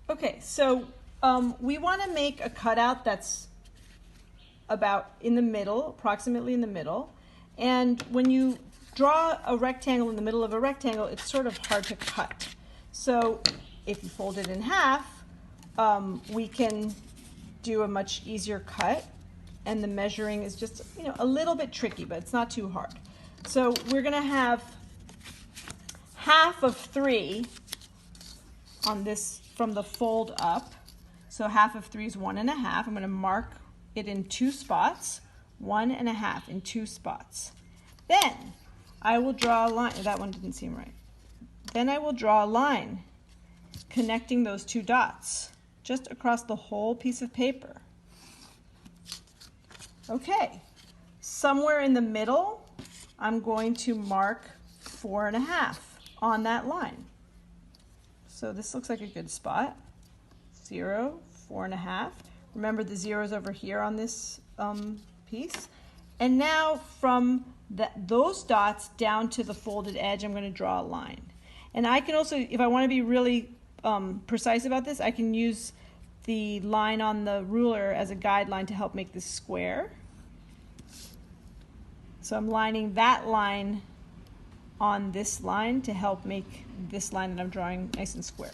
Okay, so we want to make a cutout that's about in the middle, approximately in the middle. And when you draw a rectangle in the middle of a rectangle, it's sort of hard to cut. So if you fold it in half, we can do a much easier cut. And the measuring is just, a little bit tricky, but it's not too hard. So we're going to have half of 3 on this from the fold up. So half of 3 is 1.5. I'm going to mark it in 2 spots, 1.5 in 2 spots. Then I will draw a line. That one didn't seem right. Then I will draw a line connecting those 2 dots just across the whole piece of paper. Okay, somewhere in the middle, I'm going to mark 4.5 on that line. So this looks like a good spot. 0, 4.5. Remember the zeros over here on this piece. And now from those dots down to the folded edge, I'm going to draw a line. And I can also, if I want to be really precise about this, I can use the line on the ruler as a guideline to help make this square. So I'm lining that line on this line to help make this line that I'm drawing nice and square.